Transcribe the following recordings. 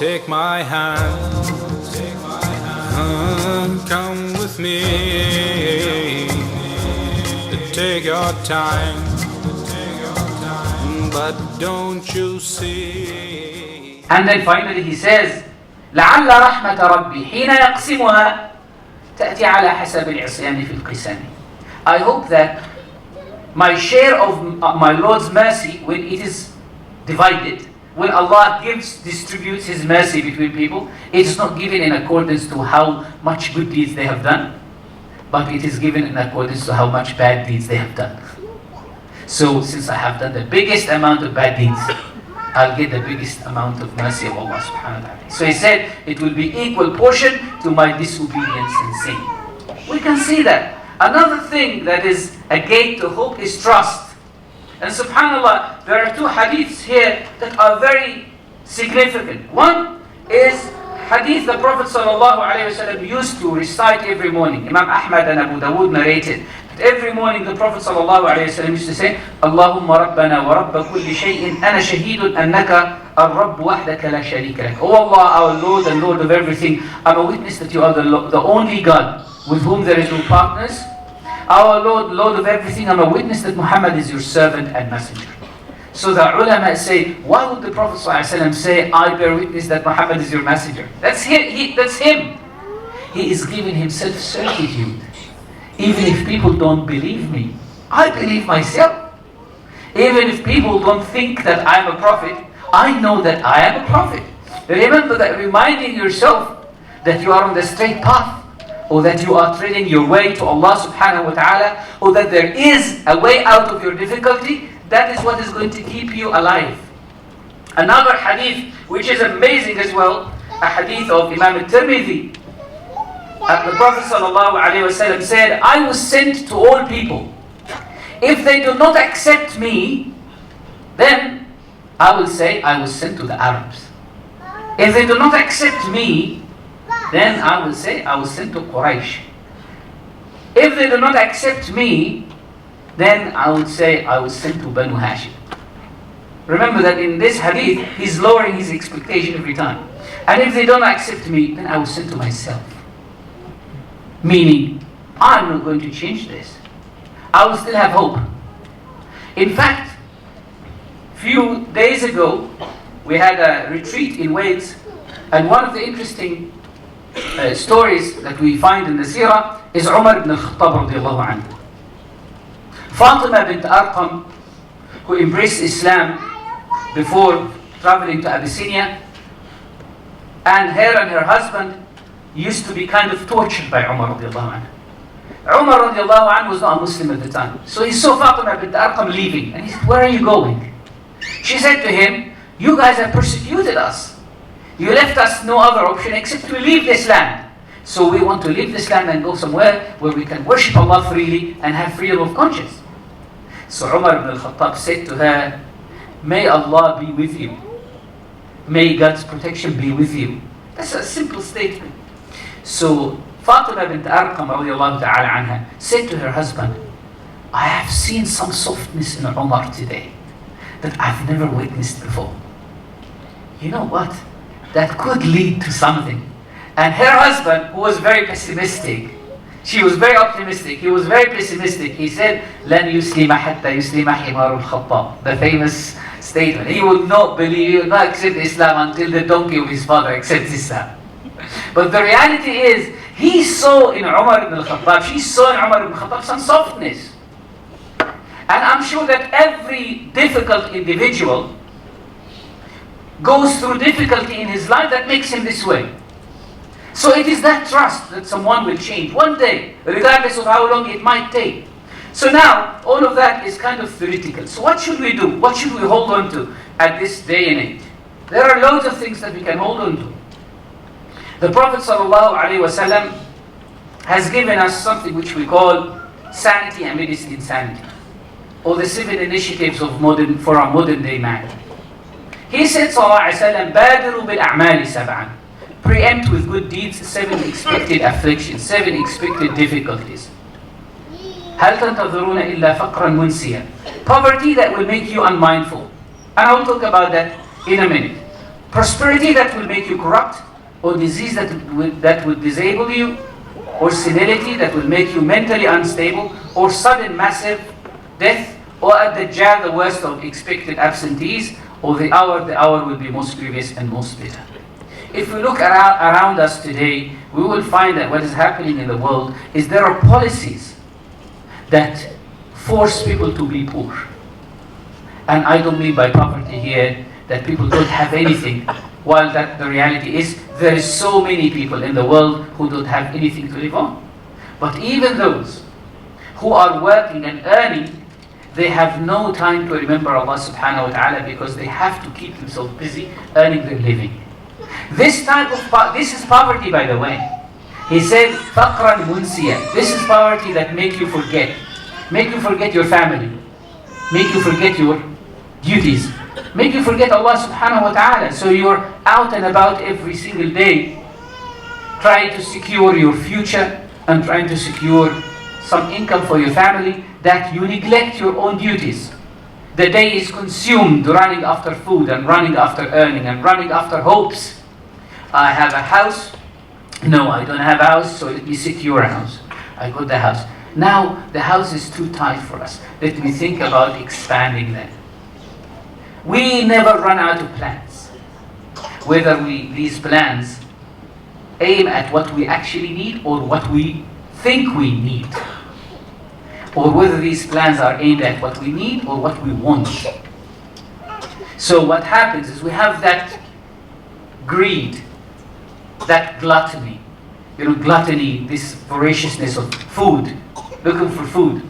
take my hand, come with me, take your time, but don't you see. And then finally he says, لعل رحمة ربي حين يقسمها تأتي على حسب العصيان في القسام. I hope that my share of my Lord's mercy, when it is divided, when Allah distributes His mercy between people, it is not given in accordance to how much good deeds they have done, but it is given in accordance to how much bad deeds they have done. So since I have done the biggest amount of bad deeds, I'll get the biggest amount of mercy of Allah subhanahu wa ta'ala. So he said, it will be equal portion to my disobedience and sin. We can see that. Another thing that is a gate to hope is trust. And subhanAllah, there are two hadiths here that are very significant. One is hadith the Prophet ﷺ used to recite every morning. Imam Ahmed and Abu Dawood narrated that every morning the Prophet ﷺ used to say, Allahumma Rabbana wa Rabba kulli shay'in ana shahidun annaka al-Rabb wahdaka la sharika lak. Oh Allah, our Lord and Lord of everything, I'm a witness that you are the only God with whom there is no partners. Our Lord, Lord of everything, I'm a witness that Muhammad is your servant and messenger. So the ulama say, why would the Prophet ﷺ say, I bear witness that Muhammad is your messenger? That's him. He is giving himself certitude. Even if people don't believe me, I believe myself. Even if people don't think that I am a prophet, I know that I am a prophet. Remember that, reminding yourself that you are on the straight path, or that you are treading your way to Allah subhanahu wa ta'ala, or that there is a way out of your difficulty, that is what is going to keep you alive. Another hadith, which is amazing as well, a hadith of Imam al-Tirmidhi. The Prophet sallallahu alayhi wa sallam said, I was sent to all people. If they do not accept me, then I will say I was sent to the Arabs. If they do not accept me, then I will say I was sent to Quraysh. If they do not accept me, then I would say I was sent to Banu Hashim. Remember that in this hadith, he's lowering his expectation every time. And if they don't accept me, then I was sent to myself. Meaning, I'm not going to change this. I will still have hope. In fact, few days ago, we had a retreat in Wales, and one of the interesting stories that we find in the seerah is Umar ibn al-Khattab radiallahu anhu. Fatima bint Arqam, who embraced Islam before traveling to Abyssinia, and her husband used to be kind of tortured by Umar radiallahu anhu. Umar radiallahu anhu was not a Muslim at the time. So he saw Fatima bint Arqam leaving, and he said, where are you going? She said to him, you guys have persecuted us. You left us no other option except to leave this land. So we want to leave this land and go somewhere where we can worship Allah freely and have freedom of conscience. So Umar ibn al-Khattab said to her, may Allah be with you. May God's protection be with you. That's a simple statement. So Fatima bint Arqam radiallahu ta'ala anha said to her husband, I have seen some softness in Umar today that I've never witnessed before. You know what? That could lead to something. And her husband, who was very pessimistic, she was very optimistic, he was very pessimistic. He said, لَنْ يُسْلِمَ حَتَّى يُسْلِمَ حِمَارُ الْخَطَّابِ. The famous statement. He would not believe, he would not accept Islam until the donkey of his father accepts Islam. But the reality is, he saw in Umar ibn al-Khattab, she saw in Umar ibn al-Khattab some softness. And I'm sure that every difficult individual goes through difficulty in his life that makes him this way. So it is that trust that someone will change one day, regardless of how long it might take. So now, all of that is kind of theoretical. So what should we do? What should we hold on to at this day and age? There are loads of things that we can hold on to. The Prophet ﷺ has given us something which we call sanity amidst insanity, or the 7 initiatives of for our modern day man. He said, ﷺ, بَادِرُوا بِالْأَعْمَالِ سَبْعًا. Preempt with good deeds 7 expected afflictions, 7 expected difficulties. هَلْ تَنْتَظِرُونَ إِلَّا فَقْرًا مُنْسِيًا. Poverty that will make you unmindful. And I will talk about that in a minute. Prosperity that will make you corrupt, or disease that will disable you, or senility that will make you mentally unstable, or sudden massive death, or at the Dajjal, the worst of expected absentees, or the hour will be most grievous and most bitter. If we look around us today, we will find that what is happening in the world is there are policies that force people to be poor. And I don't mean by poverty here that people don't have anything, while that the reality is there is so many people in the world who don't have anything to live on. But even those who are working and earning, they have no time to remember Allah subhanahu wa ta'ala because they have to keep themselves busy earning their living. This is poverty, by the way. He said, فَقْرًا مُنْسِيًا. This is poverty that make you forget your family, make you forget your duties, make you forget Allah subhanahu wa ta'ala. So you're out and about every single day trying to secure your future and trying to secure some income for your family, that you neglect your own duties. The day is consumed running after food and running after earning and running after hopes. I have a house. No, I don't have a house, so let me secure a house. I got the house. Now the house is too tight for us. Let me think about expanding that. We never run out of plans. Whether these plans aim at what we actually need or what we think we need, or whether these plans are aimed at what we need or what we want. So what happens is we have that greed, that gluttony. Gluttony, this voraciousness of food, looking for food.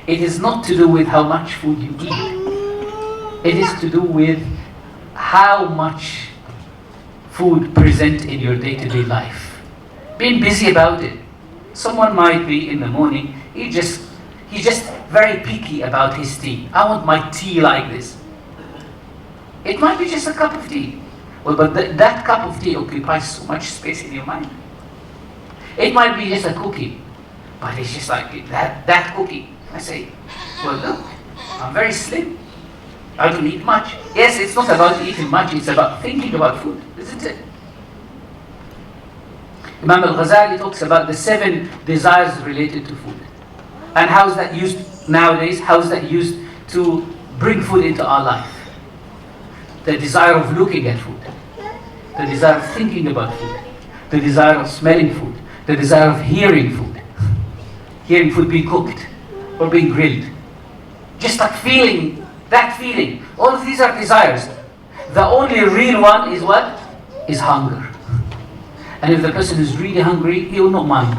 It is not to do with how much food you eat. It is to do with how much food present in your day-to-day life. Being busy about it. Someone might be in the morning, he's just very picky about his tea. I want my tea like this. It might be just a cup of tea. Well, but that cup of tea occupies so much space in your mind. It might be just a cookie, but it's just like that cookie. I say, well, look, I'm very slim. I don't eat much. Yes, it's not about eating much, it's about thinking about food, isn't it? Imam al-Ghazali talks about the 7 desires related to food. And how is that used nowadays? How is that used to bring food into our life? The desire of looking at food, the desire of thinking about food, the desire of smelling food, the desire of hearing food being cooked or being grilled. Just like feeling, that feeling. All of these are desires. The only real one is what? Is hunger. And if the person is really hungry, he will not mind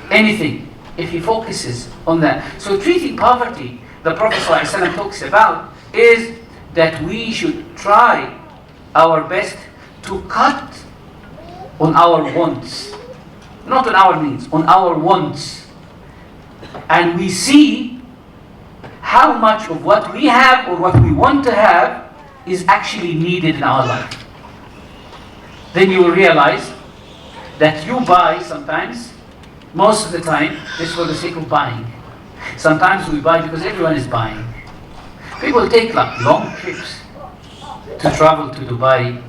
anything if he focuses on that. So treating poverty, the Prophet ﷺ talks about, is that we should try our best to cut on our wants. Not on our needs, on our wants. And we see how much of what we have or what we want to have is actually needed in our life. Then you will realize that you buy sometimes, most of the time, just for the sake of buying. Sometimes we buy because everyone is buying. People take like long trips to travel to Dubai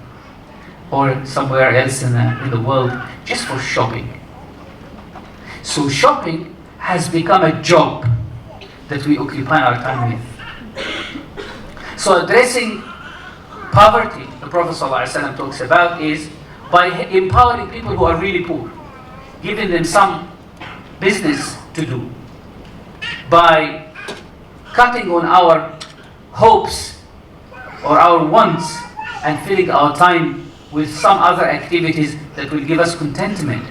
or somewhere else in the world just for shopping. So shopping has become a job that we occupy our time with. So addressing poverty, the Prophet ﷺ talks about, is by empowering people who are really poor, giving them some business to do, by cutting on our hopes or our wants and filling our time with some other activities that will give us contentment.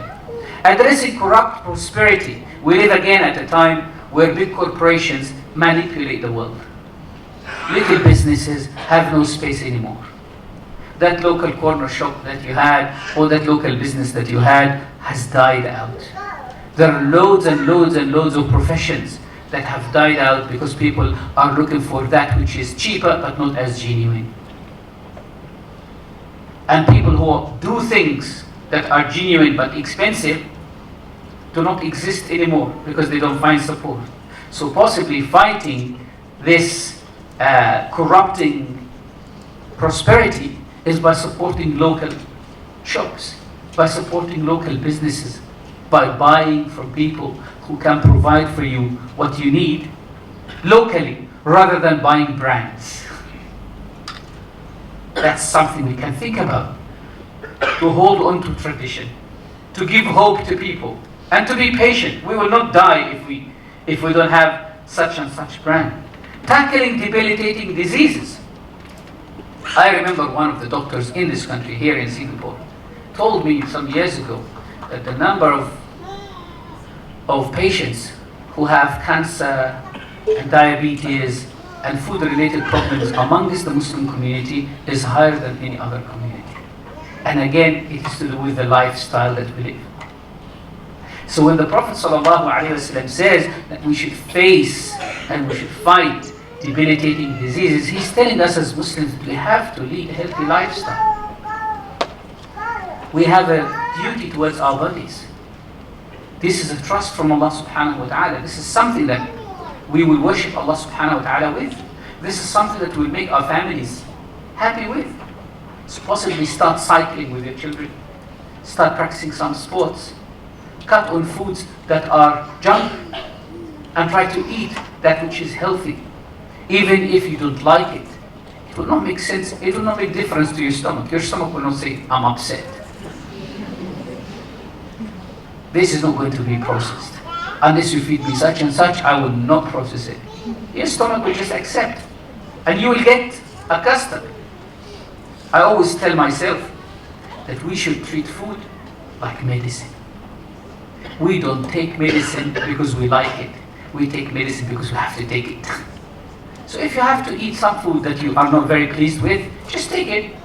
Addressing corrupt prosperity. We live again at a time where big corporations manipulate the world. Little businesses have no space anymore. That local corner shop that you had, or that local business that you had, has died out. There are loads and loads and loads of professions that have died out because people are looking for that which is cheaper but not as genuine. And people who do things that are genuine but expensive do not exist anymore because they don't find support. So possibly fighting this corrupting prosperity is by supporting local shops, by supporting local businesses, by buying from people who can provide for you what you need locally rather than buying brands. That's something we can think about. To hold on to tradition, to give hope to people, and to be patient. We will not die if we don't have such and such brand. Tackling debilitating diseases. I remember one of the doctors in this country, here in Singapore, told me some years ago that the number of patients who have cancer and diabetes and food-related problems amongst the Muslim community is higher than any other community. And again, it is to do with the lifestyle that we live. So when the Prophet ﷺ says that we should face and we should fight debilitating diseases, he's telling us as Muslims we have to lead a healthy lifestyle. We have a duty towards our bodies. This is a trust from Allah subhanahu wa ta'ala. This is something that we will worship Allah subhanahu wa ta'ala with. This is something that will make our families happy with. So possibly start cycling with your children. Start practicing some sports. Cut on foods that are junk. And try to eat that which is healthy. Even if you don't like it. It will not make sense. It will not make difference to your stomach. Your stomach will not say, I'm upset. This is not going to be processed. Unless you feed me such and such, I will not process it. Your stomach will just accept. And you will get accustomed. I always tell myself that we should treat food like medicine. We don't take medicine because we like it. We take medicine because we have to take it. So if you have to eat some food that you are not very pleased with, just take it.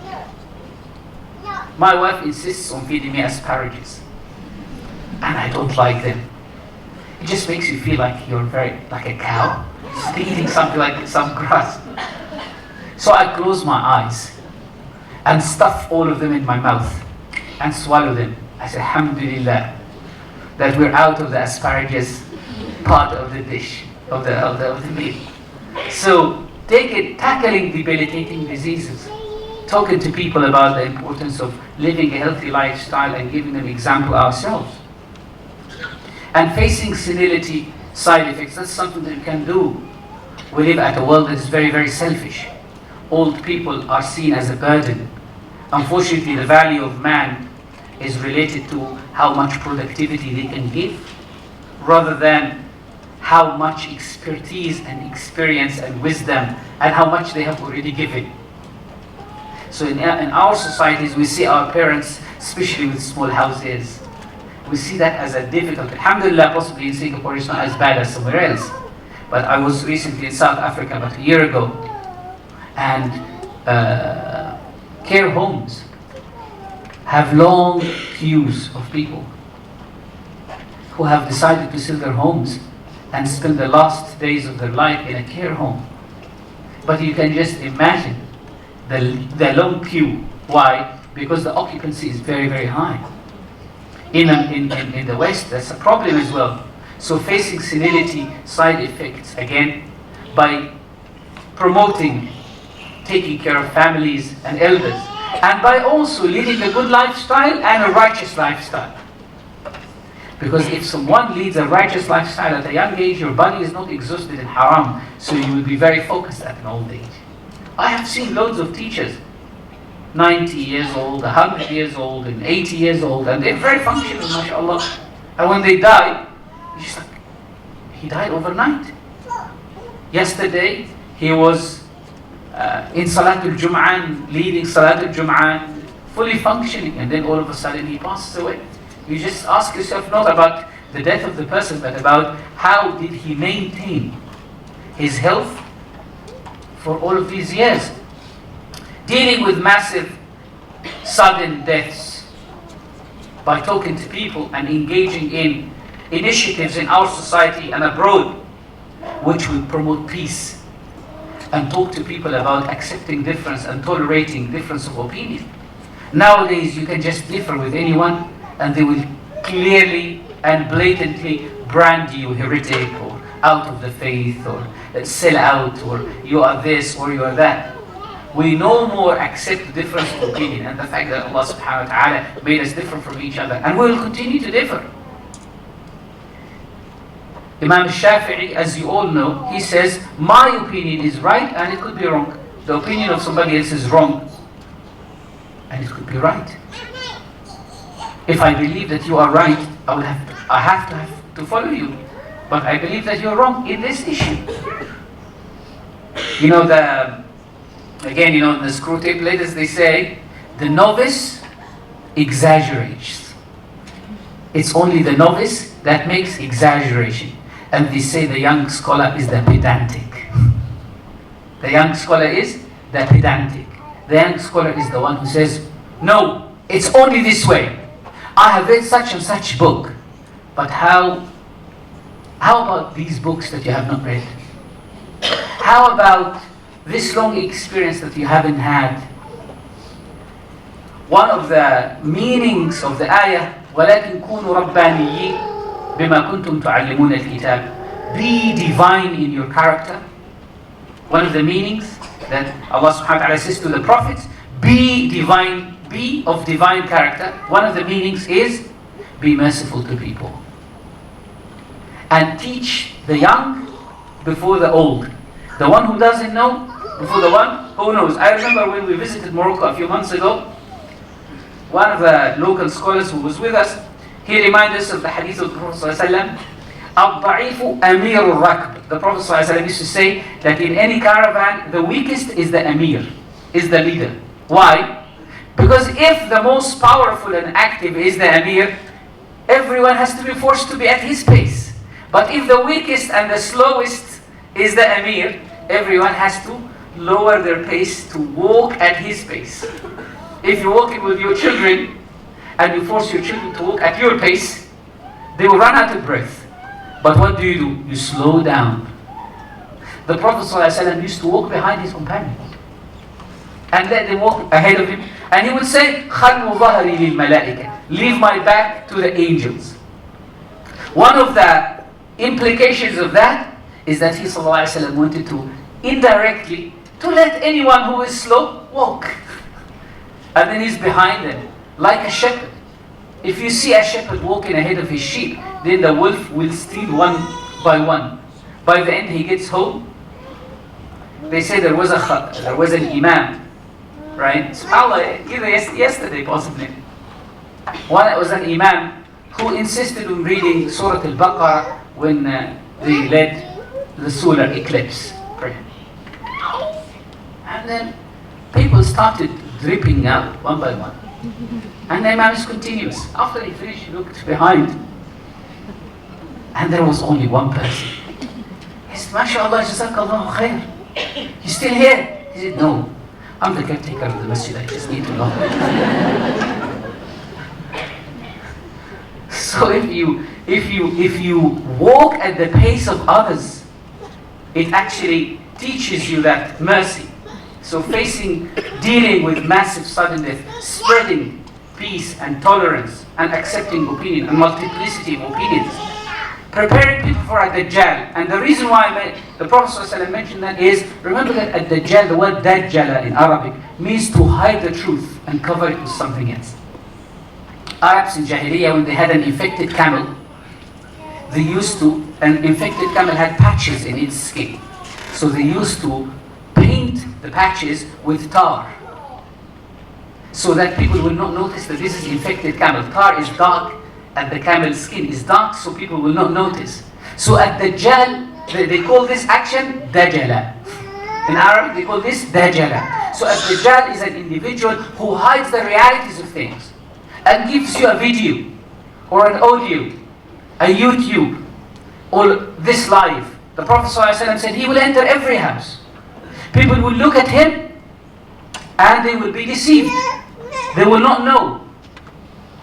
My wife insists on feeding me asparagus. And I don't like them. It just makes you feel like you're like a cow, just eating something like some grass. So I close my eyes and stuff all of them in my mouth and swallow them. I say, Alhamdulillah, that we're out of the asparagus part of the dish, of the meal. So tackling debilitating diseases, talking to people about the importance of living a healthy lifestyle and giving them example ourselves. And facing senility side effects, that's something that we can do. We live at a world that is very, very selfish. Old people are seen as a burden. Unfortunately, the value of man is related to how much productivity they can give, rather than how much expertise and experience and wisdom and how much they have already given. So in our societies, we see our parents, especially with small houses, we see that as a difficult. Alhamdulillah, possibly in Singapore it's not as bad as somewhere else. But I was recently in South Africa about a year ago, and care homes have long queues of people who have decided to sell their homes and spend the last days of their life in a care home. But you can just imagine the long queue. Why? Because the occupancy is very, very high. In the West, that's a problem as well. So facing senility side effects, again, by promoting taking care of families and elders, and by also leading a good lifestyle and a righteous lifestyle. Because if someone leads a righteous lifestyle at a young age, your body is not exhausted in haram, so you will be very focused at an old age. I have seen loads of teachers, 90 years old, 100 years old, and 80 years old, and they're very functional, mashallah. And when they die, it's like, he died overnight. Yesterday, he was in Salatul Jum'ah, leading Salatul Jum'ah, fully functioning, and then all of a sudden he passes away. You just ask yourself not about the death of the person, but about how did he maintain his health for all of these years. Dealing with massive sudden deaths by talking to people and engaging in initiatives in our society and abroad which will promote peace and talk to people about accepting difference and tolerating difference of opinion. Nowadays you can just differ with anyone and they will clearly and blatantly brand you heretic or out of the faith or sell out or you are this or you are that. we no more accept the difference of opinion and the fact that Allah subhanahu wa ta'ala made us different from each other, and we will continue to differ. Imam Shafi'i, as you all know, he says, my opinion is right and it could be wrong. The opinion of somebody else is wrong and it could be right. If I believe that you are right, I have to follow you. But I believe that you're wrong in this issue. You know, in the screw tape letters they say, the novice exaggerates. It's only the novice that makes exaggeration. And they say the young scholar is the pedantic. The young scholar is the pedantic. The young scholar is the one who says, no, it's only this way. I have read such and such book. But how about these books that you have not read? How about this long experience that you haven't had? One of the meanings of the ayah, وَلَكِنْ كُونُوا رَبَّانِيِّينَ بِمَا كُنْتُمْ تُعَلِّمُونَ الْكِتَابِ. Be divine in your character. One of the meanings that Allah subhanahu wa ta'ala says to the prophets, be divine, be of divine character. One of the meanings is be merciful to people. And teach the young before the old. The one who doesn't know before the one who knows. I remember when we visited Morocco a few months ago, one of the local scholars who was with us, he reminded us of the hadith of the Prophet ﷺ, الضعيف أمير الركب. The Prophet ﷺ used to say that in any caravan, the weakest is the Amir, is the leader. Why? Because if the most powerful and active is the Amir, everyone has to be forced to be at his pace. But if the weakest and the slowest is the Amir, everyone has to lower their pace to walk at his pace. If you're walking with your children and you force your children to walk at your pace, they will run out of breath. But what do? You slow down. The Prophet ﷺ used to walk behind his companions and let them walk ahead of him. And he would say, خَلُّ ظَهْرِي لِلْمَلَائِكَةِ. Leave my back to the angels. One of the implications of that is that he ﷺ wanted to indirectly to let anyone who is slow walk. And then he's behind them, like a shepherd. If you see a shepherd walking ahead of his sheep, then the wolf will steal one by one. By the end he gets home. They say there was an imam, right? SubhanAllah, either yesterday possibly. One was an imam who insisted on reading Surah Al-Baqarah when they led the solar eclipse prayer. And then people started dripping out one by one. And the imam is continuous. After he finished, he looked behind. And there was only one person. He said, MashaAllah, Jazakallahu khair. You still here? He said, no. I'm the caretaker of the Masjid. I just need to know. So if you walk at the pace of others, it actually teaches you that mercy. So dealing with massive sudden death, spreading peace and tolerance and accepting opinion and multiplicity of opinions, preparing people for a Dajjal. And the reason why the Prophet ﷺ mentioned that is, remember that a Dajjal, the word Dajjala in Arabic, means to hide the truth and cover it with something else. Arabs in Jahiliyyah, when they had an infected camel, an infected camel had patches in its skin. So they used to paint the patches with tar, so that people will not notice that this is infected camel. Tar is dark and the camel's skin is dark, so people will not notice. So at Dajjal, they call this action Dajjala. In Arabic they call this Dajjala. So at Dajjal is an individual who hides the realities of things and gives you a video or an audio, a YouTube, or this live. The Prophet ﷺ said he will enter every house. People will look at him and they will be deceived. They will not know.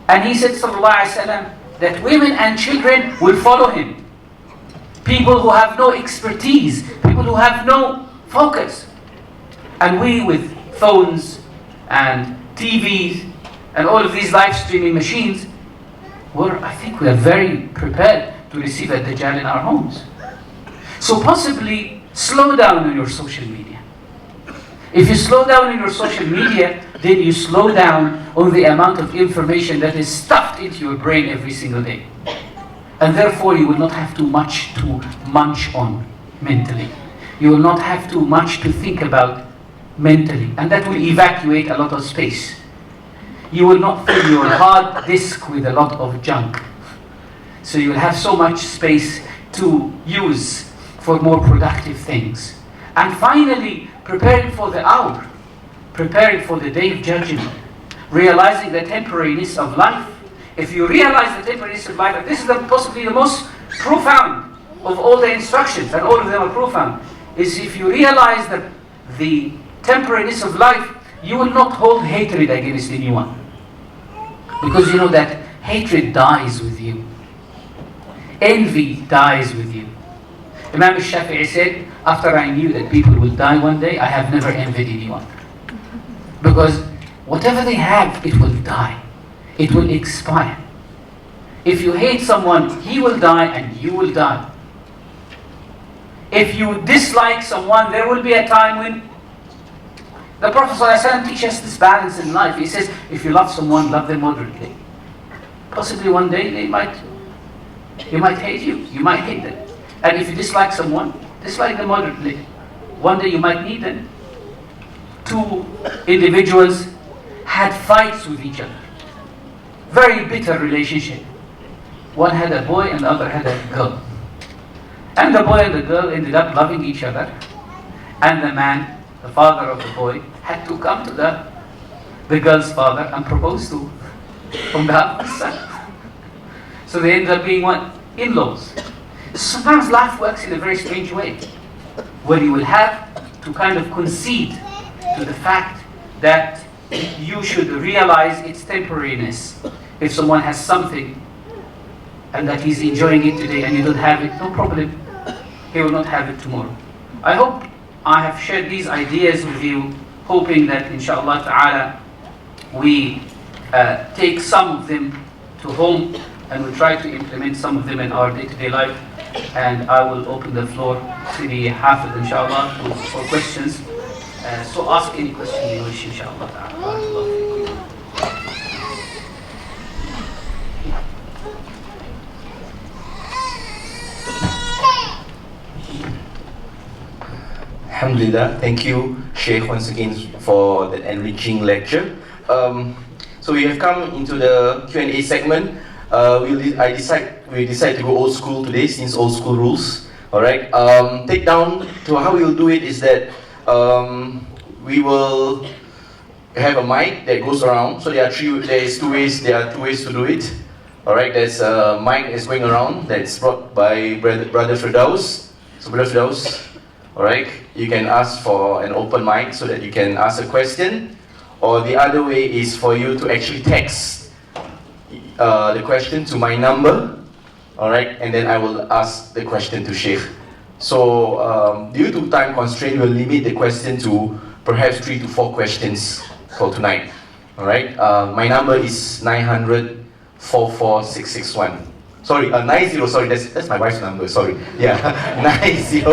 And he said, sallallahu alaihi wasallam, that women and children will follow him. People who have no expertise, people who have no focus. And we with phones and TVs and all of these live streaming machines, I think we are very prepared to receive a Dajjal in our homes. So possibly slow down on your social media. If you slow down in your social media, then you slow down on the amount of information that is stuffed into your brain every single day. And therefore you will not have too much to munch on mentally. You will not have too much to think about mentally. And that will evacuate a lot of space. You will not fill your hard disk with a lot of junk. So you will have so much space to use for more productive things. And finally, preparing for the hour, preparing for the day of judgment, realizing the temporariness of life. If you realize the temporariness of life, and this is possibly the most profound of all the instructions, and all of them are profound, is if you realize that the temporariness of life, you will not hold hatred against anyone. Because you know that hatred dies with you. Envy dies with you. Imam al-Shafi'i said, after I knew that people will die one day, I have never envied anyone. Because whatever they have, it will die. It will expire. If you hate someone, he will die and you will die. If you dislike someone, there will be a time when the Prophet ﷺ teaches us this balance in life. He says, if you love someone, love them moderately. Possibly one day they might hate you. You might hate them. And if you dislike someone, dislike them moderately. One day you might need them. Two individuals had fights with each other. Very bitter relationship. One had a boy and the other had a girl. And the boy and the girl ended up loving each other. And the man, the father of the boy, had to come to the girl's father and propose to on behalf of his son. So they ended up being what? In-laws. Sometimes life works in a very strange way, where you will have to kind of concede to the fact that you should realize its temporariness. If someone has something and that he's enjoying it today and you don't have it, no problem. He will not have it tomorrow. I hope I have shared these ideas with you, hoping that inshallah ta'ala we take some of them to home and we try to implement some of them in our day-to-day life. And I will open the floor to the Hafiz inshallah for questions. So ask any question you wish inshallah ta'ala. Alhamdulillah, thank you, Shaykh, once again for that enriching lecture. So we have come into the Q&A segment. We decide to go old school today, since old school rules. All right. Take down to how we will do it is that we will have a mic that goes around. So there are two ways to do it. All right. There's a mic that's going around that's brought by Brother Firdaus. So Brother Firdaus. All right, you can ask for an open mic so that you can ask a question, or the other way is for you to actually text the question to my number, all right, and then I will ask the question to Shaykh. So due to time constraint, we'll limit the question to perhaps 3 to 4 questions for tonight, all right. My number is 900 44661. Sorry, 90. Sorry, that's my wife's number. Sorry, yeah, 90.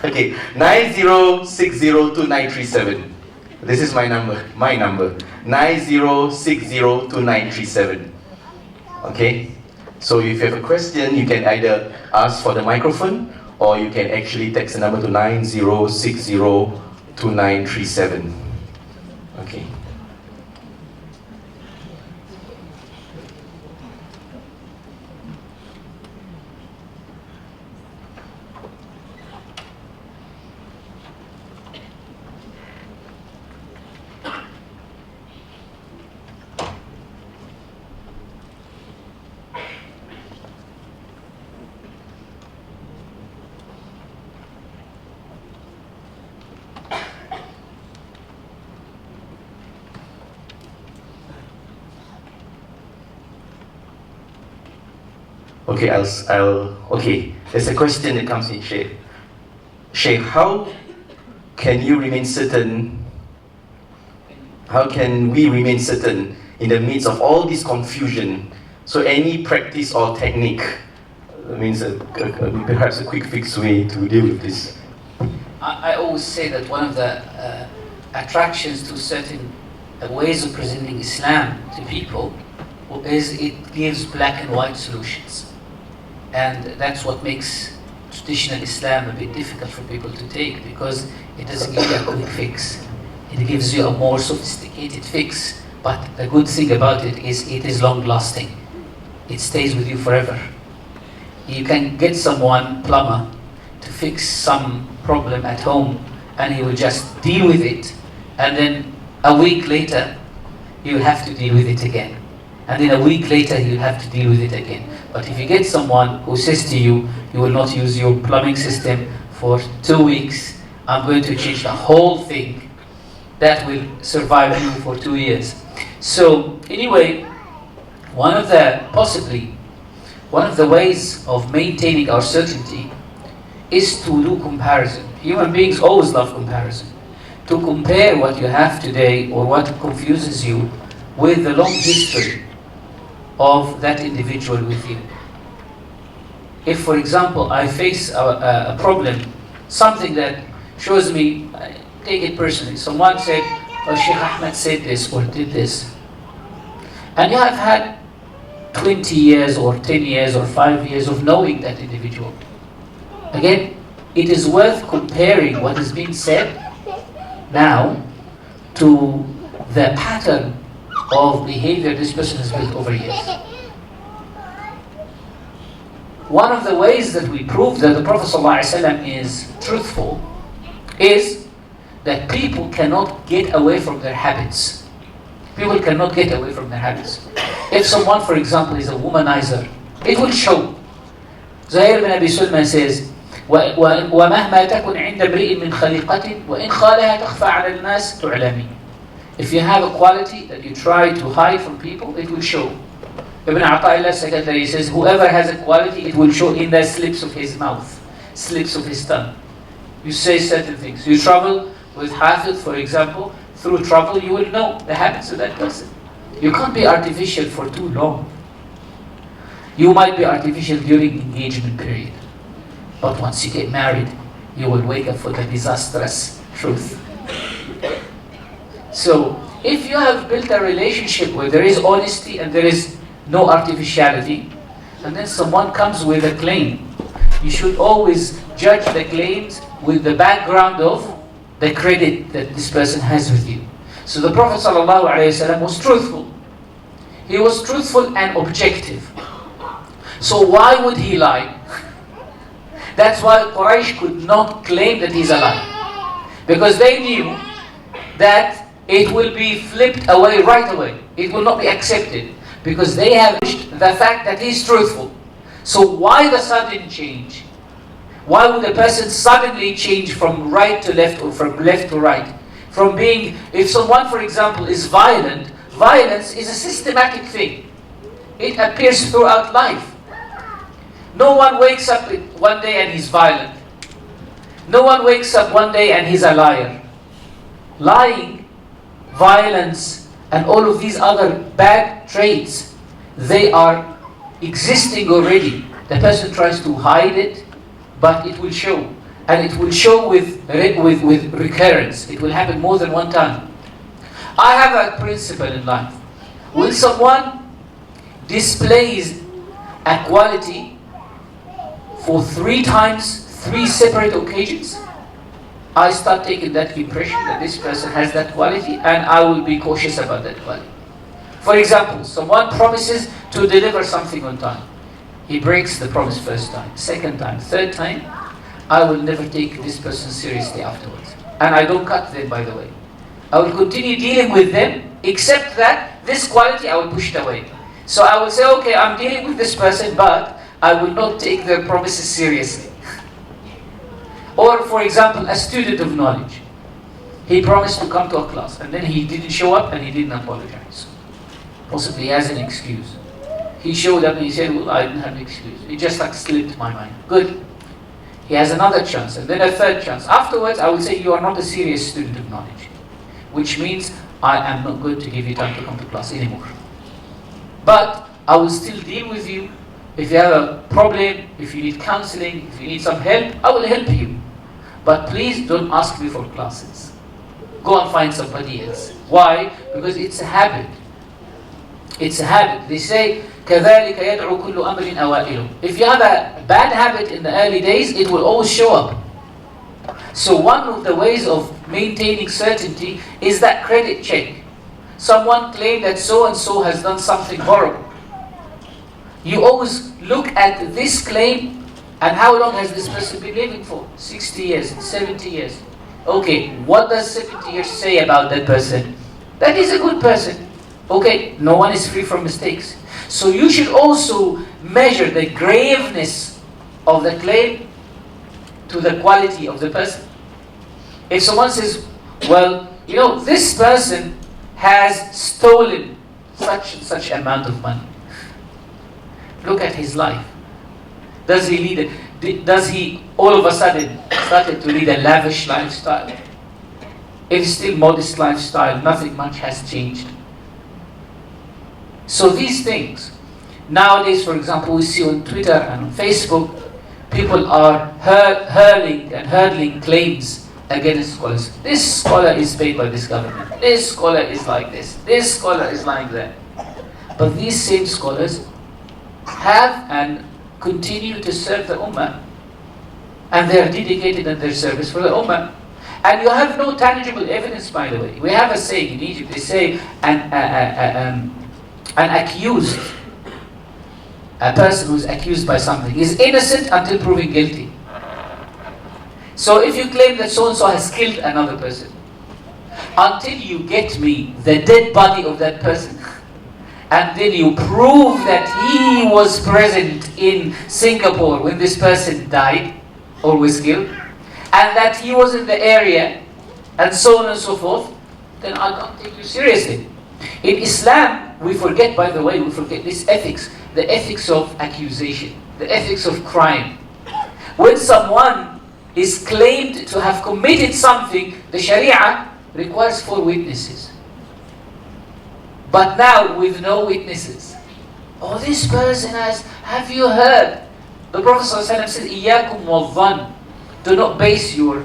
Okay, 90602937. This is my number, 90602937. Okay, so if you have a question, you can either ask for the microphone, or you can actually text the number to 90602937. Okay. Okay, okay, there's a question that comes in, Shaykh. Shaykh, how can we remain certain in the midst of all this confusion? So any practice or technique, means perhaps a quick fix way to deal with this? I always say that one of the attractions to certain ways of presenting Islam to people is it gives black and white solutions. And that's what makes traditional Islam a bit difficult for people to take, because it doesn't give you a quick fix. It gives you a more sophisticated fix, but the good thing about it is long lasting. It stays with you forever. You can get someone, plumber, to fix some problem at home, and he will just deal with it, and then a week later you will have to deal with it again, and then a week later you will have to deal with it again. But if you get someone who says to you, you will not use your plumbing system for 2 weeks, I'm going to change the whole thing, that will survive you for 2 years. So anyway, one of the ways of maintaining our certainty is to do comparison. Human beings always love comparison. To compare what you have today or what confuses you with the long history of that individual with you. If, for example, I face a problem, something that shows me, take it personally, someone said, oh, Shaykh Ahmed said this or did this, and you have had 20 years or 10 years or 5 years of knowing that individual. Again, it is worth comparing what is being said now to the pattern of behavior this person has built over years. One of the ways that we prove that the Prophet ﷺ is truthful is that people cannot get away from their habits. People cannot get away from their habits. If someone, for example, is a womanizer, it will show. Zuhair bin Abi Sulman says, وَمَهْمَا تَكُنْ عِنْدَ امْرِئٍ مِّنْ خَلِقَةٍ وَإِنْ خَالَهَا تَخْفَى عَلَى النَّاسِ تُعْلَمِ. If you have a quality that you try to hide from people, it will show. Ibn Ata'illah secondary says, whoever has a quality, it will show in the slips of his mouth, slips of his tongue. You say certain things. You travel with Hafiz, for example, through travel you will know the habits of that person. You can't be artificial for too long. You might be artificial during engagement period, but once you get married, you will wake up for the disastrous truth. So, if you have built a relationship where there is honesty and there is no artificiality, and then someone comes with a claim, you should always judge the claims with the background of the credit that this person has with you. So the Prophet ﷺ was truthful. He was truthful and objective. So why would he lie? That's why Quraysh could not claim that he's a liar, because they knew that it will be flipped away right away. It will not be accepted, because they have the fact that he's truthful. So why the sudden change? Why would a person suddenly change from right to left or from left to right? From being, if someone, for example, is violent, violence is a systematic thing. It appears throughout life. No one wakes up one day and he's violent. No one wakes up one day and he's a liar. Lying, violence, and all of these other bad traits, they are existing already. The person tries to hide it, but it will show. And it will show with recurrence. It will happen more than one time. I have a principle in life. When someone displays a quality for 3 times, 3 separate occasions, I start taking that impression that this person has that quality, and I will be cautious about that quality. For example, someone promises to deliver something on time. He breaks the promise first time, second time, third time. I will never take this person seriously afterwards. And I don't cut them, by the way. I will continue dealing with them, except that this quality I will push it away. So I will say, okay, I'm dealing with this person, but I will not take their promises seriously. Or, for example, a student of knowledge. He promised to come to a class, and then he didn't show up and he didn't apologize. Possibly he has an excuse. He showed up and he said, well, I didn't have an excuse. It just like slipped my mind. Good. He has another chance, and then a third chance. Afterwards, I will say, you are not a serious student of knowledge. Which means, I am not going to give you time to come to class anymore. But, I will still deal with you. If you have a problem, if you need counseling, if you need some help, I will help you. But please don't ask me for classes. Go and find somebody else. Why? Because it's a habit. It's a habit. They say, كَذَلِكَ يَدْعُ كُلُّ أَمْرٍ أَوَائِلُ. If you have a bad habit in the early days, it will always show up. So one of the ways of maintaining certainty is that credit check. Someone claimed that so-and-so has done something horrible. You always look at this claim and how long has this person been living for? 60 years, 70 years. Okay, what does 70 years say about that person? That is a good person. Okay, no one is free from mistakes. So you should also measure the graveness of the claim to the quality of the person. If someone says, well, you know, this person has stolen such and such amount of money. Look at his life. Does he all of a sudden started to lead a lavish lifestyle? It's still modest lifestyle, nothing much has changed. So these things, nowadays, for example, we see on Twitter and on Facebook, people are hurling claims against scholars. This scholar is paid by this government. This scholar is like this. This scholar is like that. But these same scholars have and continue to serve the Ummah. And they are dedicated in their service for the Ummah. And you have no tangible evidence, by the way. We have a saying in Egypt, they say, an accused, a person who is accused by something, is innocent until proven guilty. So if you claim that so-and-so has killed another person, until you get me the dead body of that person, and then you prove that he was present in Singapore when this person died or was killed, and that he was in the area, and so on and so forth, then I can't take you seriously. In Islam, we forget, by the way, we forget this ethics, the ethics of accusation, the ethics of crime. When someone is claimed to have committed something, the Sharia requires 4 witnesses. But now, with no witnesses, oh, this person have you heard? The Prophet ﷺ said, إِيَّاكُمْ وَالظَّنِّ. Do not base your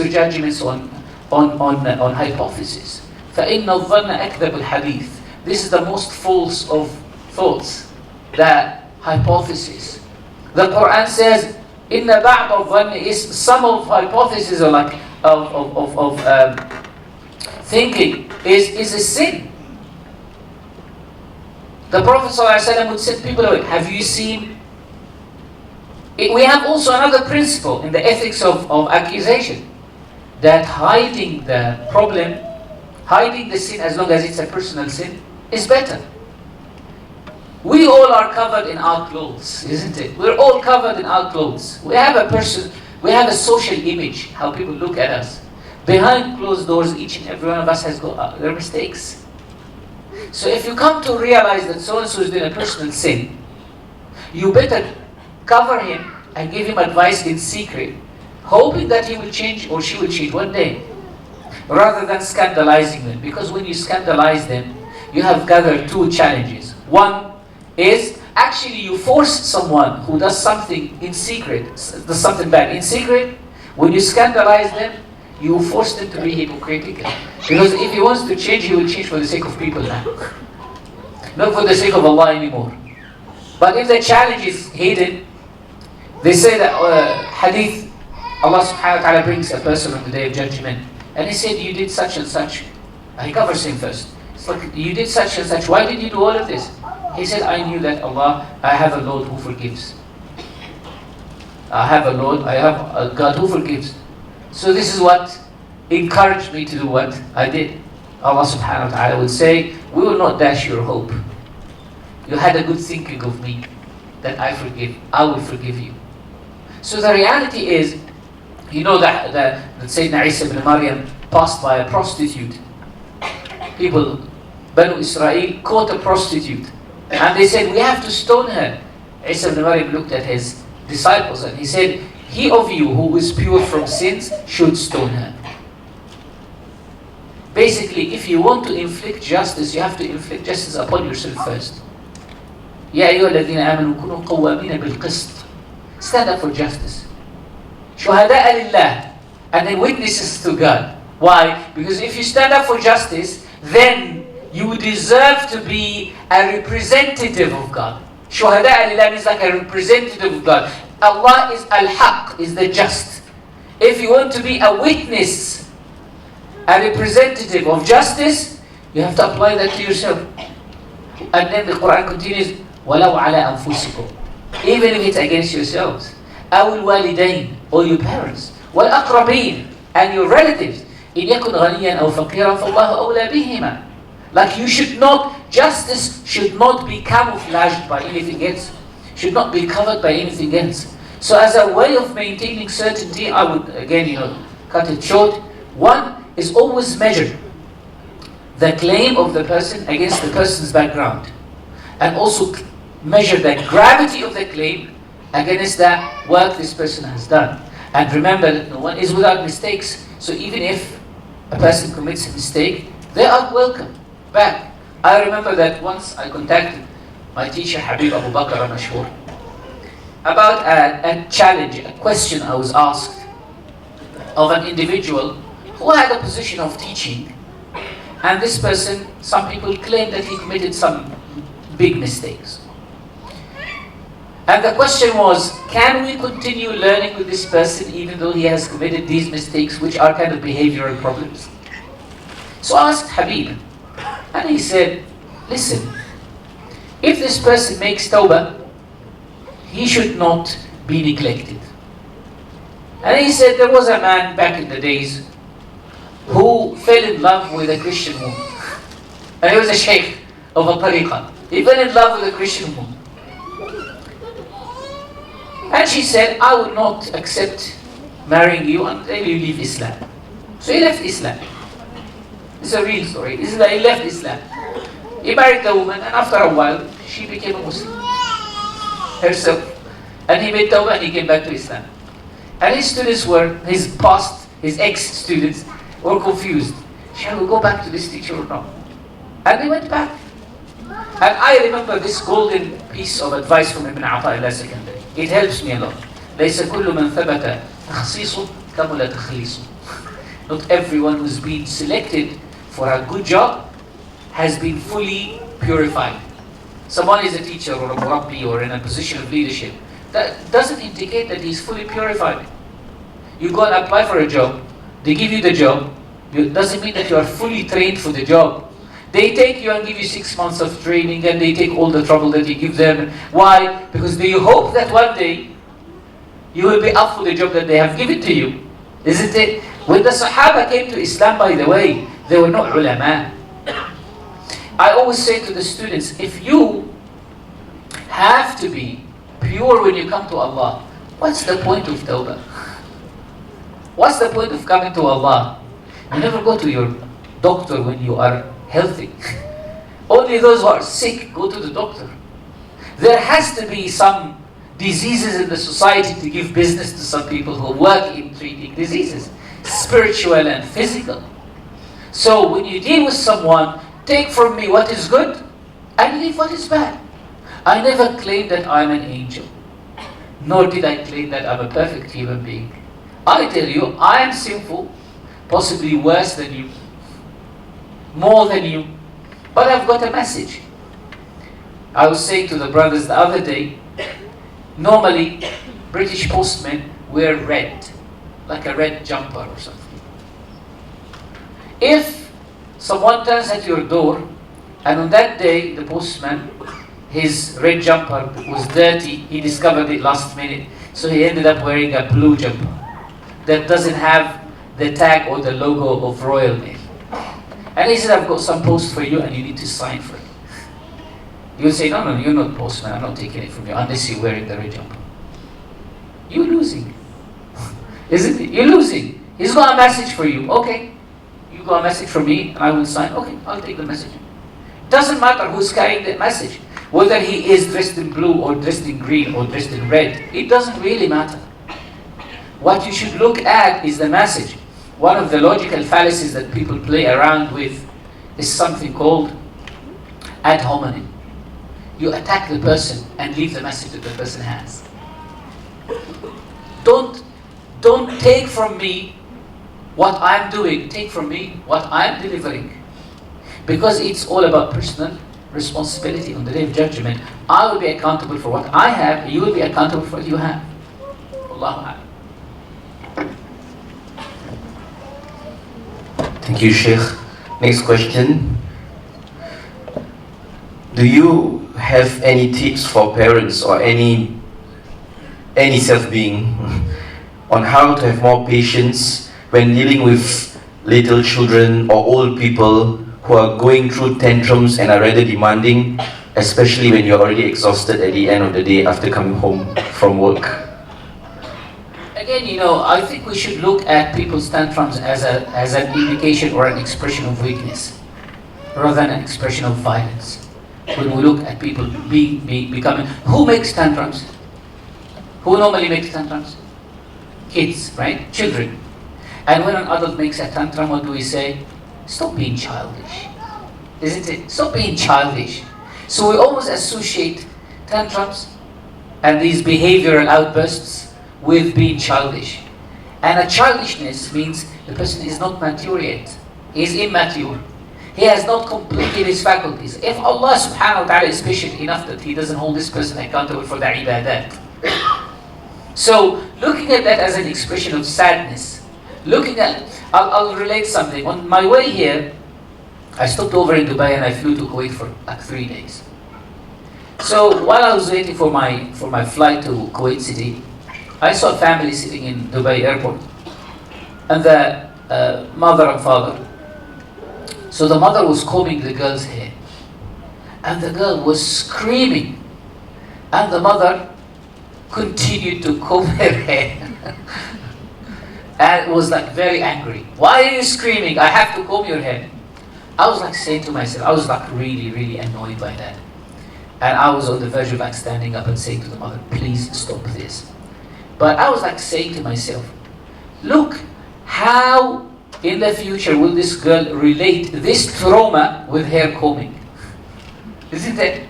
judgments on hypothesis. فَإِنَّ الظَّنَّ أَكْذَبُ الْحَدِيثِ. This is the most false of thoughts, the hypothesis. The Quran says, إِنَّ بَعْضَ الظَّنِّ is some of hypotheses are like thinking is a sin. The Prophet ﷺ would send people away. Have you seen? We have also another principle in the ethics of accusation, that hiding the problem, hiding the sin as long as it's a personal sin, is better. We all are covered in our clothes, isn't it? We're all covered in our clothes. We have a social image, how people look at us. Behind closed doors, each and every one of us has got their mistakes. So if you come to realize that so-and-so is doing a personal sin, you better cover him and give him advice in secret, hoping that he will change or she will change one day, rather than scandalizing them. Because when you scandalize them, you have gathered 2 challenges. One is, actually you force someone who does something in secret, does something bad in secret, when you scandalize them, you force them to be hypocritical. Because if he wants to change, he will change for the sake of people now. Not for the sake of Allah anymore. But if the challenge is hidden, they say that hadith, Allah subhanahu wa ta'ala brings a person on the day of judgment, and he said, you did such and such. He covers him first. It's like, you did such and such, why did you do all of this? He said, I knew that I have a Lord who forgives. I have a God who forgives. So this is what encouraged me to do what I did. Allah subhanahu wa ta'ala would say, we will not dash your hope. You had a good thinking of me, that I will forgive you. So the reality is, you know that Sayyidina Isa ibn Maryam passed by a prostitute. People, Banu Israel, caught a prostitute. And they said, we have to stone her. Isa ibn Maryam looked at his disciples and he said, he of you who is pure from sins should stone her. Basically, if you want to inflict justice, you have to inflict justice upon yourself first. يا أيها الذين آمنوا كونوا قوامين بالقسط. Stand up for justice. شهداء لله, and then witnesses to God. Why? Because if you stand up for justice, then you deserve to be a representative of God. Shuhada lillah means like a representative of God. Allah is al-haq, is the just. If you want to be a witness, a representative of justice, you have to apply that to yourself. And then the Quran continues, وَلَوْ عَلَىٰ أَنفُسِكُمْ. Even if it's against yourselves. أَوْ الْوَالِدَيْنِ, or your parents. وَالْأَقْرَبِينَ, and your relatives. إِنْ يَكُنْ غَنِيًّا أَوْ فَقِيرًا فَاللَّهُ أَوْلَى بِهِمَا. Like you should not, justice should not be camouflaged by anything else. Should not be covered by anything else. So as a way of maintaining certainty, I would again, cut it short. One is always measure the claim of the person against the person's background. And also measure the gravity of the claim against the work this person has done. And remember that no one is without mistakes. So even if a person commits a mistake, they are welcome back. I remember that once I contacted my teacher Habib Abu Bakr al-Mashhur about a challenge, a question I was asked of an individual who had a position of teaching, and this person, some people claim that he committed some big mistakes. And the question was, can we continue learning with this person even though he has committed these mistakes, which are kind of behavioral problems? So I asked Habib, and he said, listen, if this person makes tawbah, he should not be neglected. And he said there was a man back in the days who fell in love with a Christian woman. And he was a shaykh of a tariqah. He fell in love with a Christian woman. And she said, I would not accept marrying you until you leave Islam. So he left Islam. It's a real story. He left Islam. He married the woman, and after a while, she became a Muslim herself. And he made tawbah and he came back to Islam. And his students were, his ex-students were confused. Shall we go back to this teacher or not? And they went back. And I remember this golden piece of advice from Ibn Ata'illah secondary. It helps me a lot. ليس كل من ثبت تخصيصه كمل تخليصه. Not everyone who's been selected for a good job has been fully purified. Someone is a teacher or a murabbi or in a position of leadership. That doesn't indicate that he's fully purified. You go and apply for a job, they give you the job, it doesn't mean that you are fully trained for the job. They take you and give you 6 months of training, and they take all the trouble that you give them. Why? Because they hope that one day you will be up for the job that they have given to you. Isn't it? When the Sahaba came to Islam, by the way, they were not ulama. I always say to the students, if you have to be pure when you come to Allah, what's the point of tawbah? What's the point of coming to Allah? You never go to your doctor when you are healthy. Only those who are sick go to the doctor. There has to be some diseases in the society to give business to some people who work in treating diseases, spiritual and physical. So when you deal with someone, take from me what is good and leave what is bad. I never claimed that I'm an angel, nor did I claim that I'm a perfect human being. I tell you, I am sinful, possibly worse than you, more than you, but I've got a message. I was saying to the brothers the other day, normally British postmen wear red, like a red jumper or something. If someone turns at your door, and on that day the postman, his red jumper was dirty, he discovered it last minute, so he ended up wearing a blue jumper that doesn't have the tag or the logo of Royal Mail. And he said, I've got some post for you and you need to sign for it. You'll say, no, you're not postman, I'm not taking it from you unless you're wearing the red jumper. You're losing. Isn't it? You're losing. He's got a message for you. Okay. You got a message from me and I will sign. Okay, I'll take the message. Doesn't matter who's carrying the message. Whether he is dressed in blue or dressed in green or dressed in red, it doesn't really matter. What you should look at is the message. One of the logical fallacies that people play around with is something called ad hominem. You attack the person and leave the message that the person has. Don't take from me What I'm doing, take from me what I'm delivering. Because it's all about personal responsibility on the day of judgment. I will be accountable for what I have, you will be accountable for what you have. Allahu Akbar. Thank you, Sheikh. Next question. Do you have any tips for parents or any self-being on how to have more patience when dealing with little children or old people who are going through tantrums and are rather demanding, especially when you're already exhausted at the end of the day after coming home from work? Again, I think we should look at people's tantrums as an indication or an expression of weakness, rather than an expression of violence. When we look at people becoming, who makes tantrums? Who normally makes tantrums? Kids, right? Children. And when an adult makes a tantrum, what do we say? Stop being childish. Isn't it? Stop being childish. So we always associate tantrums and these behavioral outbursts with being childish. And a childishness means the person is not mature yet. He is immature. He has not completed his faculties. If Allah subhanahu wa ta'ala is patient enough that He doesn't hold this person accountable for the ibadat. So, looking at that as an expression of sadness, I'll relate something. On my way here, I stopped over in Dubai and I flew to Kuwait for like 3 days. So, while I was waiting for my flight to Kuwait City, I saw a family sitting in Dubai airport. And the mother and father. So the mother was combing the girl's hair. And the girl was screaming. And the mother continued to comb her hair. And was like very angry. Why are you screaming? I have to comb your hair. I was like saying to myself, I was like really, really annoyed by that. And I was on the verge of like standing up and saying to the mother, please stop this. But I was like saying to myself, look, how in the future will this girl relate this trauma with hair combing? Isn't it?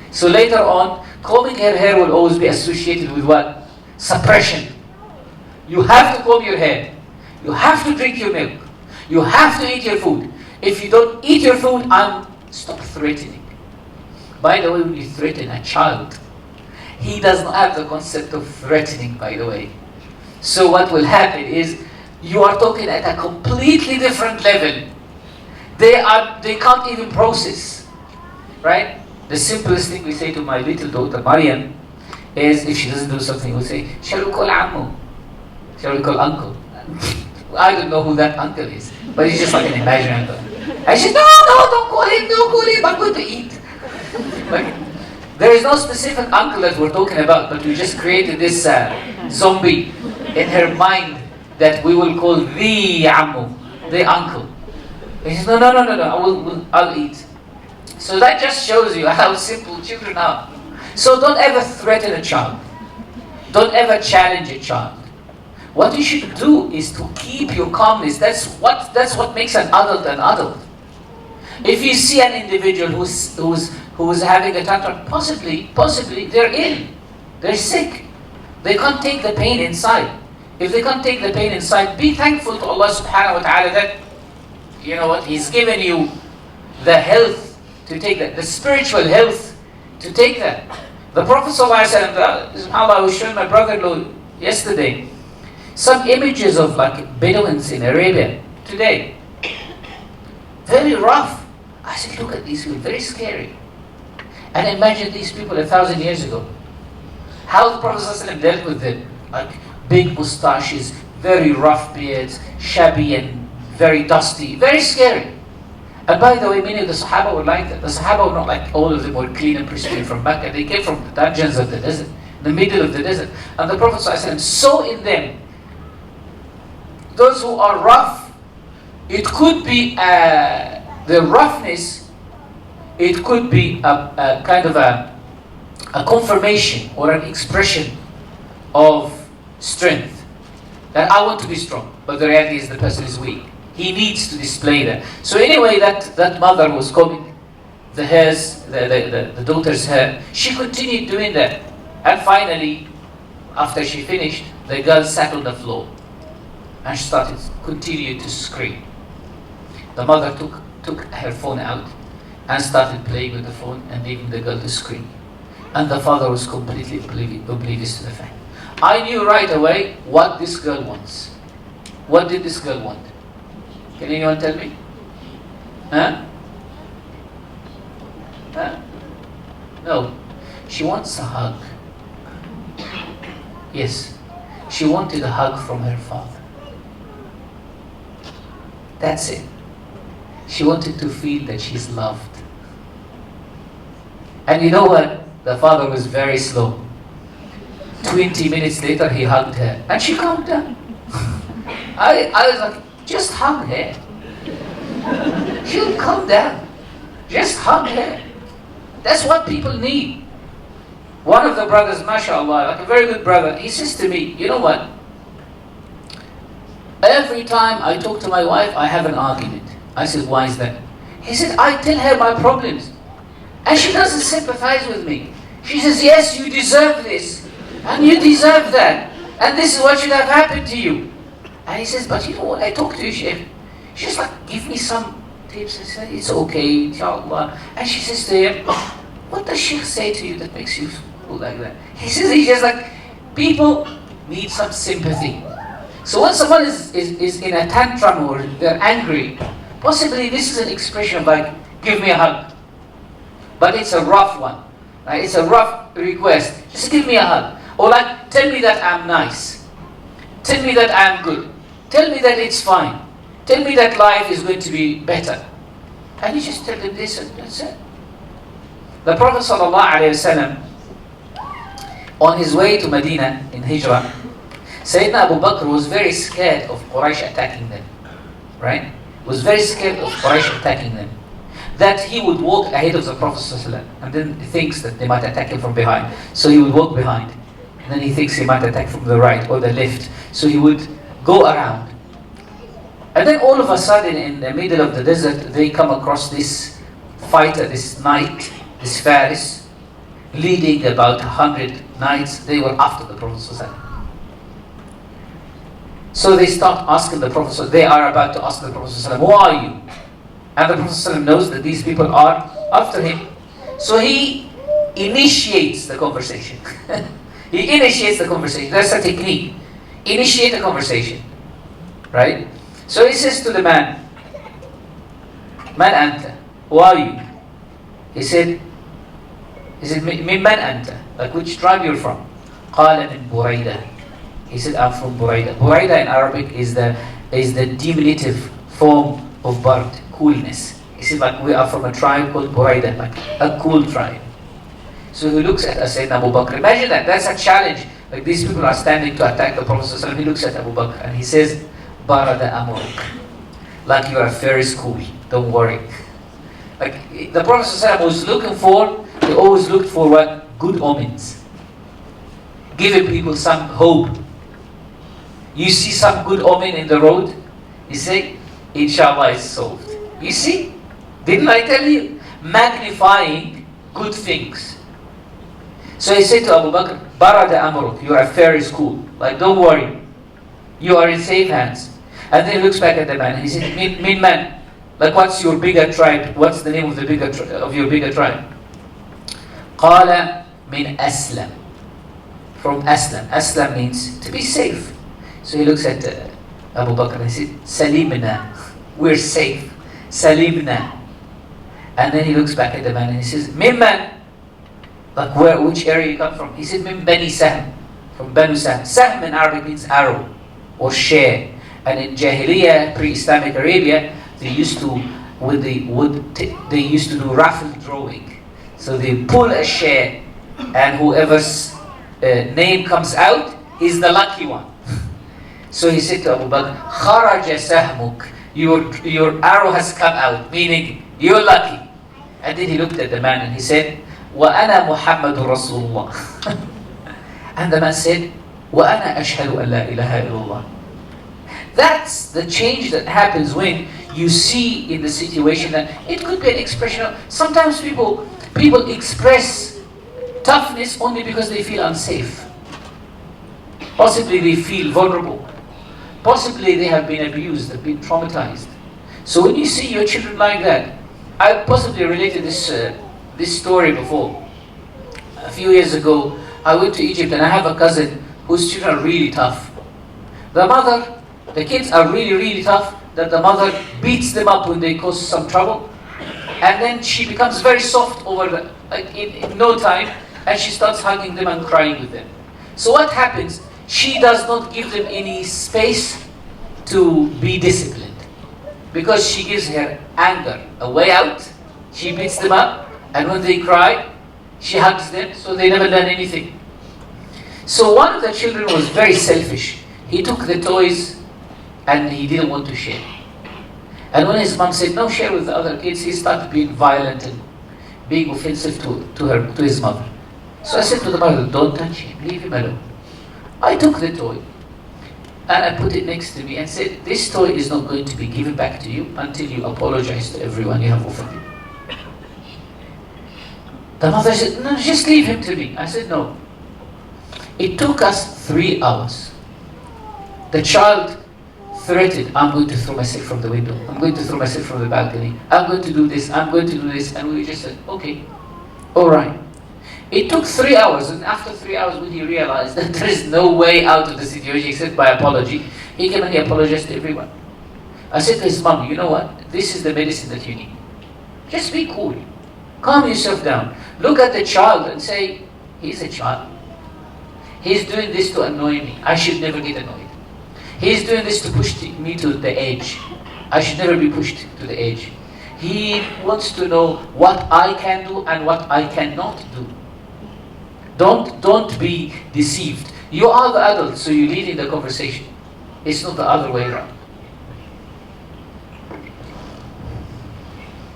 So later on, combing her hair will always be associated with what? Suppression. You have to comb your hair. You have to drink your milk. You have to eat your food. If you don't eat your food, stop threatening. By the way, when you threaten a child, he does not have the concept of threatening, by the way. So what will happen is, you are talking at a completely different level. They can't even process, right? The simplest thing we say to my little daughter, Mariam, is if she doesn't do something, we'll say, shall we call Ammu? Shall we call uncle? I don't know who that uncle is, but he's just like an imaginary uncle. And she says, no, don't call him, I'm going to eat. Like, there is no specific uncle that we're talking about, but we just created this zombie in her mind that we will call the Ammu, the uncle. And he says, no, I'll eat. So that just shows you how simple children are. So don't ever threaten a child. Don't ever challenge a child. What you should do is to keep your calmness. That's what makes an adult. If you see an individual who's having a tantrum, possibly they're ill, they're sick, they can't take the pain inside. If they can't take the pain inside, be thankful to Allah subhanahu wa ta'ala that, you know what, He's given you the health to take that, the spiritual health to take that. The Prophet ﷺ, I was showing my brother-in-law yesterday some images of like Bedouins in Arabia today. Very rough. I said, look at these people, very scary. And imagine these people 1,000 years ago. How the Prophet ﷺ dealt with them. Like big mustaches, very rough beards, shabby and very dusty, very scary. And by the way, many of the Sahaba were like that. The Sahaba were not like all of them were clean and pristine from Mecca. They came from the dungeons of the desert, the middle of the desert. And the Prophet ﷺ saw in them those who are rough. It could be the roughness, it could be a kind of a confirmation or an expression of strength. That I want to be strong, but the reality is the person is weak. He needs to display that. So anyway, that mother was combing the hairs, the daughter's hair. She continued doing that. And finally, after she finished, the girl sat on the floor. and she continued to scream. The mother took her phone out and started playing with the phone and leaving the girl to scream. And the father was completely oblivious to the fact. I knew right away what this girl wants. What did this girl want? Can anyone tell me? Huh? No. She wants a hug. Yes. She wanted a hug from her father. That's it. She wanted to feel that she's loved. And you know what? The father was very slow. 20 minutes later, he hugged her. And she calmed down. I was like, just hug her. She'll calm down. Just hug her. That's what people need. One of the brothers, mashallah, like a very good brother, he says to me, you know what? Every time I talk to my wife, I have an argument. I said, why is that? He said, I tell her my problems. And she doesn't sympathize with me. She says, yes, you deserve this. And you deserve that. And this is what should have happened to you. And he says, but you know what, I talk to you, Shaykh. She's like, give me some tips. I said, it's okay, inshallah. And she says to him, what does Shaykh say to you that makes you feel like that? He says, he's just like, people need some sympathy. So when someone is in a tantrum or they're angry, possibly this is an expression of like, give me a hug. But it's a rough one. Right? It's a rough request. Just give me a hug. Or like, tell me that I'm nice. Tell me that I'm good. Tell me that it's fine. Tell me that life is going to be better. And you just tell them this and that's it. The Prophet ﷺ, on his way to Medina in Hijrah, Sayyidina Abu Bakr was very scared of Quraysh attacking them. Right? Was very scared of Quraysh attacking them. That he would walk ahead of the Prophet ﷺ, and then he thinks that they might attack him from behind. So he would walk behind. And then he thinks he might attack from the right or the left. So he would go around. And then all of a sudden, in the middle of the desert, they come across this fighter, this knight, this Faris, leading about 100 knights. They were after the Prophet ﷺ. So they start asking the Prophet ﷺ, they are about to ask the Prophet ﷺ, who are you? And the Prophet ﷺ knows that these people are after him. So he initiates the conversation. He initiates the conversation. That's a technique. Initiate the conversation. Right? So he says to the man, Man anta? Who are you? He said, Min man anta? Like which tribe you're from? Qala min Buraidah. He said, I'm from Buraidah. Buraidah in Arabic is the diminutive form of bard, coolness. He said, like we are from a tribe called Buraidah, like a cool tribe. So he looks at Sayyidina Abu Bakr. Imagine that, that's a challenge. Like these people are standing to attack the Prophet ﷺ. He looks at Abu Bakr and he says, Barada amuruk. Like you are very cool, don't worry. Like the Prophet ﷺ was looking for, he always looked for what? Good omens. Giving people some hope. You see some good omen in the road, you say, inshallah it's solved. You see? Didn't I tell you? Magnifying good things. So he said to Abu Bakr, Barada amuruk, your affair is cool. Like don't worry. You are in safe hands. And then he looks back at the man and he said, Min man, like what's your bigger tribe? What's the name of your bigger tribe? Qala min Aslam. From Aslam. Aslam means to be safe. So he looks at Abu Bakr and he said, Salimna. We're safe. Salimna. And then he looks back at the man and he says, Min man. Like which area you come from? He said, Min Bani Sahm. From Banu Sahm. Sahm in Arabic means arrow or share. And in Jahiliyyah, pre-Islamic Arabia, they used to, with the wood, they used to do raffle drawing. So they pull a share, and whoever's name comes out is the lucky one. So he said to Abu Bakr, Kharaja sahmuk, your arrow has come out, meaning you're lucky. And then he looked at the man and he said, Wa ana Muhammadur Rasulullah. And the man said, Wa ana ashhadu an la ilaha illallah. That's the change that happens when you see in the situation that it could be an expression of, sometimes people express toughness only because they feel unsafe. Possibly they feel vulnerable. Possibly they have been abused, they've been traumatized. So when you see your children like that, I possibly related this story before. A few years ago, I went to Egypt and I have a cousin whose children are really tough. The kids are really, really tough, that the mother beats them up when they cause some trouble. And then she becomes very soft in no time, and she starts hugging them and crying with them. So what happens? She does not give them any space to be disciplined, because she gives her anger a way out. She beats them up, and when they cry, she hugs them, so they never learn anything. So one of the children was very selfish. He took the toys and he didn't want to share. And when his mom said, no, share with the other kids, he started being violent and being offensive to his mother. So I said to the mother, don't touch him, leave him alone. I took the toy and I put it next to me and said, this toy is not going to be given back to you until you apologize to everyone you have offended. The mother said, no, just leave him to me. I said, no. It took us 3 hours. The child threatened, I'm going to throw myself from the window, I'm going to throw myself from the balcony, I'm going to do this, I'm going to do this, and we just said, okay, alright. It took 3 hours, and after 3 hours when he realized that there is no way out of the situation except by apology, he came and he apologized to everyone. I said to his mom, you know what, this is the medicine that you need. Just be cool, calm yourself down, look at the child and say, he's a child. He's doing this to annoy me, I should never get annoyed. He's doing this to push me to the edge. I should never be pushed to the edge. He wants to know what I can do and what I cannot do. Don't be deceived. You are the adult, so you lead in the conversation. It's not the other way around.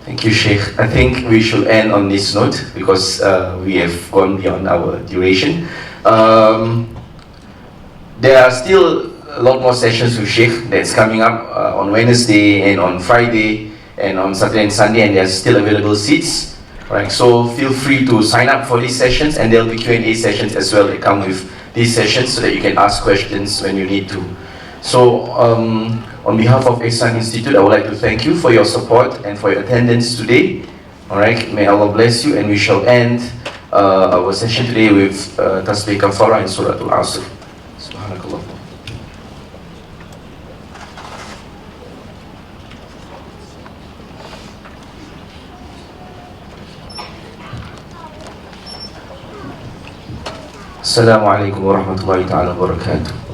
Thank you, Shaykh. I think we should end on this note because we have gone beyond our duration. There are still a lot more sessions with Shaykh that's coming up on Wednesday and on Friday and on Saturday and Sunday, and there's still available seats. Right, so feel free to sign up for these sessions, and there'll be Q&A sessions as well that come with these sessions so that you can ask questions when you need to. So on behalf of Ihsan Institute, I would like to thank you for your support and for your attendance today. Alright, may Allah bless you, and we shall end our session today with Tasbih Kafara in Surah Al-Asr. Subhanakallah. Assalamu alaikum wa rahmatullahi ta'ala wa barakatuh.